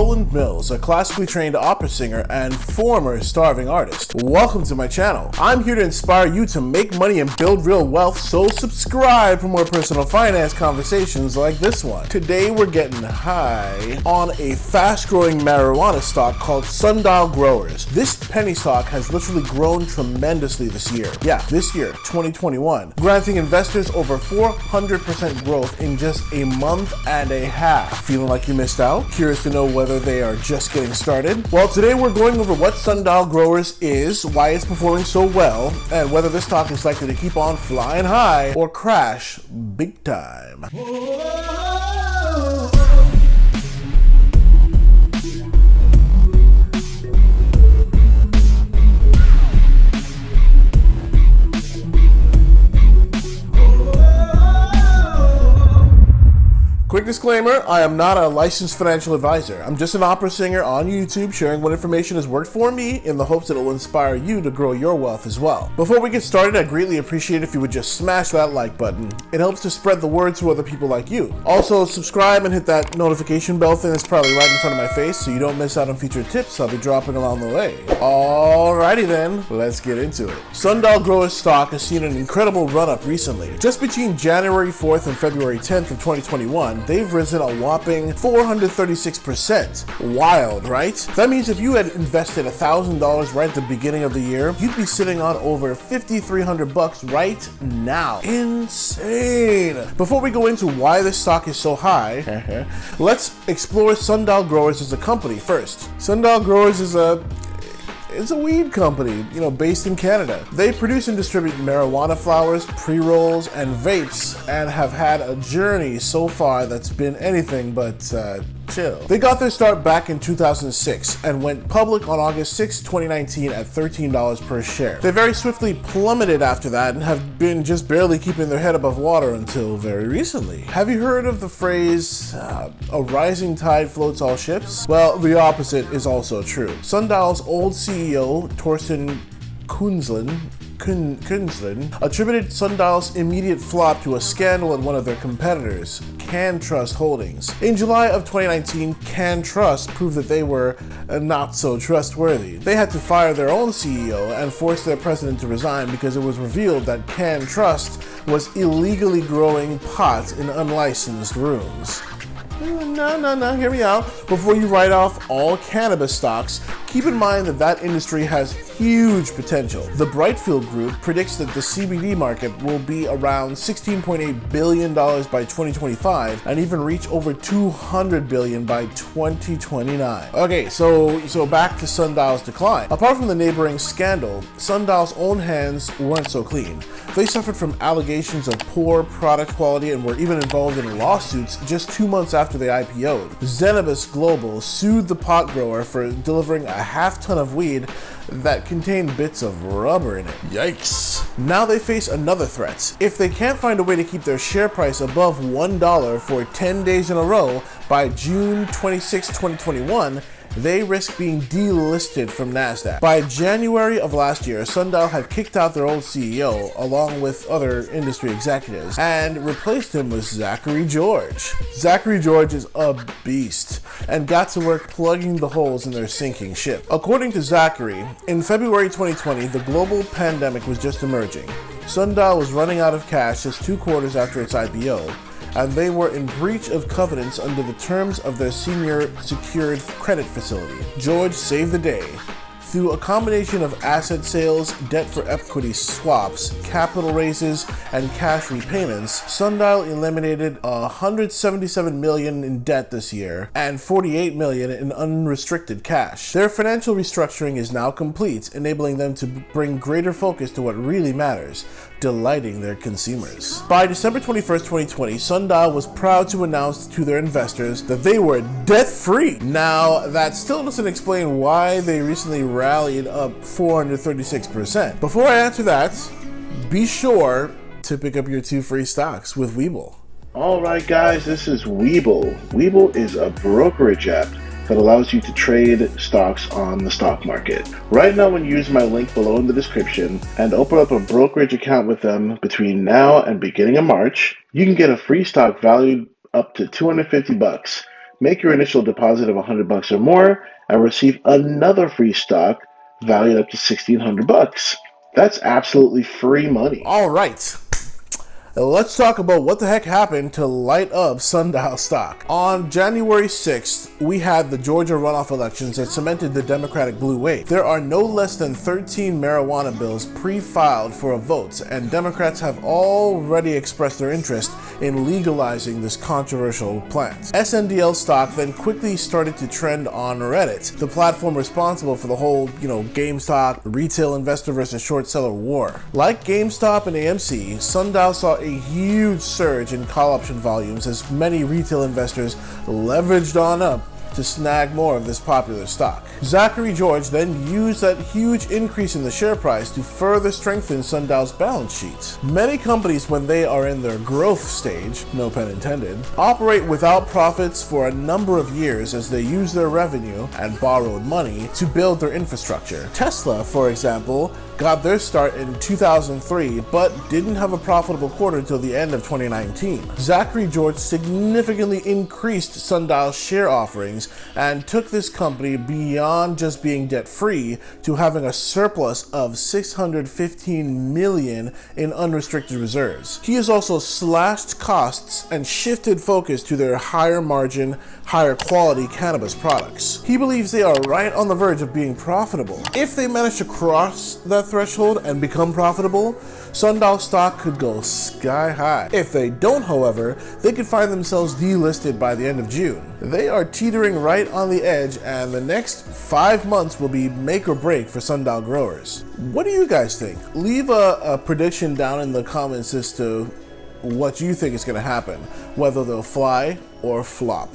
Roland Mills, a classically trained opera singer and former starving artist. Welcome to my channel. I'm here to inspire you to make money and build real wealth, so subscribe for more personal finance conversations like this one. Today we're getting high on a fast-growing marijuana stock called Sundial Growers. This penny stock has literally grown tremendously this year. Yeah, this year, 2021, granting investors over 400% growth in just a month and a half. Feeling like you missed out? Curious to know whether they are just getting started? Well, today we're going over what Sundial Growers is, why it's performing so well, and whether this stock is likely to keep on flying high or crash big time. Quick disclaimer, I am not a licensed financial advisor. I'm just an opera singer on YouTube sharing what information has worked for me in the hopes that it will inspire you to grow your wealth as well. Before we get started, I'd greatly appreciate if you would just smash that like button. It helps to spread the word to other people like you. Also, subscribe and hit that notification bell thing that's probably right in front of my face so you don't miss out on future tips I'll be dropping along the way. Alrighty then, let's get into it. Sundial Growers stock has seen an incredible run up recently. Just between January 4th and February 10th of 2021, they've risen a whopping 436%. Wild, right? That means if you had invested $1,000 right at the beginning of the year, you'd be sitting on over $5,300 right now. Insane! Before we go into why this stock is so high, let's explore Sundial Growers as a company first. Sundial Growers is a weed company, based in Canada. They produce and distribute marijuana flowers, pre-rolls, and vapes, and have had a journey so far that's been anything but chill. They got their start back in 2006 and went public on August 6, 2019 at $13 per share. They very swiftly plummeted after that and have been just barely keeping their head above water until very recently. Have you heard of the phrase, a rising tide floats all ships? Well, the opposite is also true. Sundial's old CEO, Torsten Kunzlin, attributed Sundial's immediate flop to a scandal at one of their competitors, CannTrust Holdings. In July of 2019, CannTrust proved that they were not so trustworthy. They had to fire their own CEO and force their president to resign because it was revealed that CannTrust was illegally growing pot in unlicensed rooms. No, hear me out. Before you write off all cannabis stocks, keep in mind that industry has huge potential. The Brightfield Group predicts that the CBD market will be around $16.8 billion by 2025 and even reach over $200 billion by 2029. Okay, so back to Sundial's decline. Apart from the neighboring scandal, Sundial's own hands weren't so clean. They suffered from allegations of poor product quality and were even involved in lawsuits just 2 months after they IPO'd. Zenabis Global sued the pot grower for delivering a half-ton of weed that contained bits of rubber in it. Yikes. Now they face another threat. If they can't find a way to keep their share price above $1 for 10 days in a row by June 26, 2021, they risk being delisted from NASDAQ. By January of last year, Sundial had kicked out their old CEO along with other industry executives and replaced him with Zachary George. Zachary George is a beast and got to work plugging the holes in their sinking ship. According to Zachary, in February 2020, the global pandemic was just emerging. Sundial was running out of cash just 2 quarters after its IPO, and they were in breach of covenants under the terms of their senior secured credit facility. George saved the day. Through a combination of asset sales, debt for equity swaps, capital raises, and cash repayments, Sundial eliminated $177 million in debt this year and $48 million in unrestricted cash. Their financial restructuring is now complete, enabling them to bring greater focus to what really matters: delighting their consumers. By December 21st, 2020, Sundial was proud to announce to their investors that they were debt-free. Now, that still doesn't explain why they recently rallied up 436%. Before I answer that, be sure to pick up your 2 free stocks with Webull. Alright guys, this is Webull. Webull is a brokerage app that allows you to trade stocks on the stock market. Right now, when you use my link below in the description and open up a brokerage account with them between now and beginning of March, you can get a free stock valued up to $250. make your initial deposit of $100 or more, and receive another free stock valued up to $1,600. That's absolutely free money. All right. Let's talk about what the heck happened to light up Sundial stock. On January 6th, we had the Georgia runoff elections that cemented the Democratic blue wave. There are no less than 13 marijuana bills pre-filed for a vote, and Democrats have already expressed their interest in legalizing this controversial plant. SNDL stock then quickly started to trend on Reddit, the platform responsible for the whole, GameStop retail investor versus short seller war. Like GameStop and AMC, Sundial saw a huge surge in call option volumes as many retail investors leveraged on up to snag more of this popular stock. Zachary George then used that huge increase in the share price to further strengthen Sundial's balance sheet. Many companies, when they are in their growth stage, no pun intended, operate without profits for a number of years as they use their revenue and borrowed money to build their infrastructure. Tesla, for example, got their start in 2003 but didn't have a profitable quarter until the end of 2019. Zachary George significantly increased Sundial's share offerings and took this company beyond just being debt-free to having a surplus of $615 million in unrestricted reserves. He has also slashed costs and shifted focus to their higher margin, higher quality cannabis products. He believes they are right on the verge of being profitable. If they manage to cross that threshold and become profitable, Sundial stock could go sky high. If they don't, however, they could find themselves delisted by the end of June. They are teetering right on the edge, and the next 5 months will be make or break for Sundial growers. What do you guys think? Leave a prediction down in the comments as to what you think is going to happen, whether they'll fly or flop.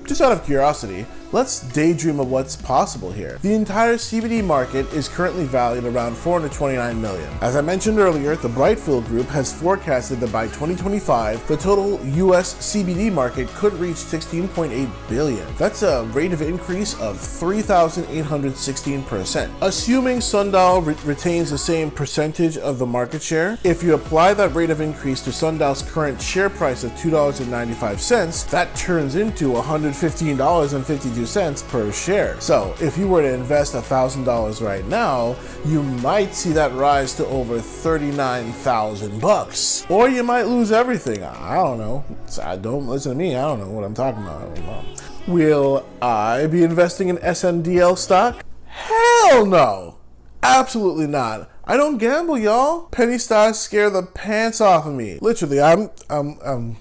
Just out of curiosity, let's daydream of what's possible here. The entire CBD market is currently valued around $429 million. As I mentioned earlier, the Brightfield Group has forecasted that by 2025, the total US CBD market could reach $16.8 billion. That's a rate of increase of 3,816%. Assuming Sundial retains the same percentage of the market share, if you apply that rate of increase to Sundial's current share price of $2.95, that turns into $115.52 per share. So if you were to invest $1,000 right now, you might see that rise to over $39,000. Or you might lose everything. I don't know. Don't listen to me. I don't know what I'm talking about. Will I be investing in SNDL stock? Hell no. Absolutely not. I don't gamble, y'all. Penny stocks scare the pants off of me. Literally, I'm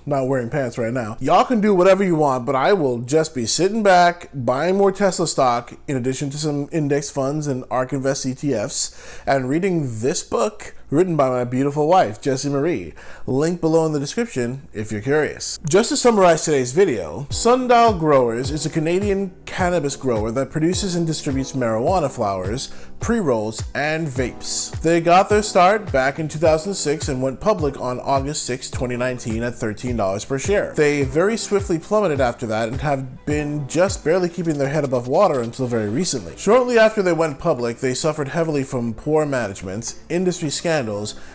not wearing pants right now. Y'all can do whatever you want, but I will just be sitting back, buying more Tesla stock, in addition to some index funds and ARK Invest ETFs, and reading this book written by my beautiful wife, Jessie Marie. Link below in the description if you're curious. Just to summarize today's video, Sundial Growers is a Canadian cannabis grower that produces and distributes marijuana flowers, pre-rolls, and vapes. They got their start back in 2006 and went public on August 6, 2019 at $13 per share. They very swiftly plummeted after that and have been just barely keeping their head above water until very recently. Shortly after they went public, they suffered heavily from poor management, industry scandals,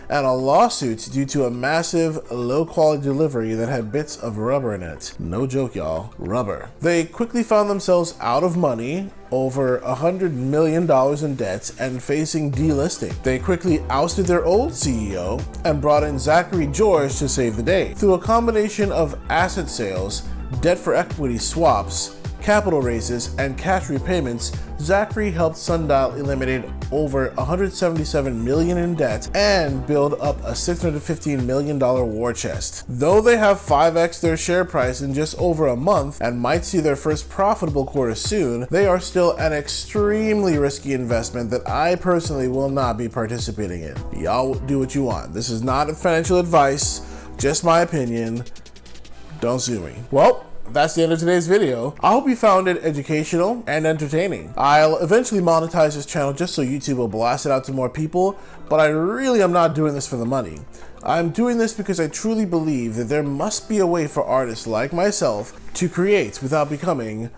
and a lawsuit due to a massive low-quality delivery that had bits of rubber in it. No joke, y'all. Rubber. They quickly found themselves out of money, over $100 million in debt, and facing delisting. They quickly ousted their old CEO and brought in Zachary George to save the day. Through a combination of asset sales, debt for equity swaps, capital raises, and cash repayments, Zachary helped Sundial eliminate over $177 million in debt and build up a $615 million war chest. Though they have 5x their share price in just over a month and might see their first profitable quarter soon, they are still an extremely risky investment that I personally will not be participating in. Y'all do what you want. This is not financial advice, just my opinion. Don't sue me. Well, that's the end of today's video. I hope you found it educational and entertaining. I'll eventually monetize this channel just so YouTube will blast it out to more people, but I really am not doing this for the money. I'm doing this because I truly believe that there must be a way for artists like myself to create without becoming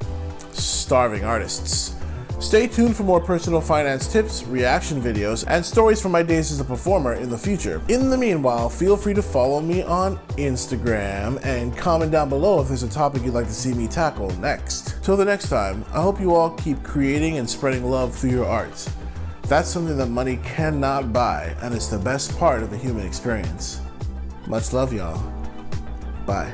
starving artists. Stay tuned for more personal finance tips, reaction videos, and stories from my days as a performer in the future. In the meanwhile, feel free to follow me on Instagram and comment down below if there's a topic you'd like to see me tackle next. Till the next time, I hope you all keep creating and spreading love through your art. That's something that money cannot buy, and it's the best part of the human experience. Much love, y'all. Bye.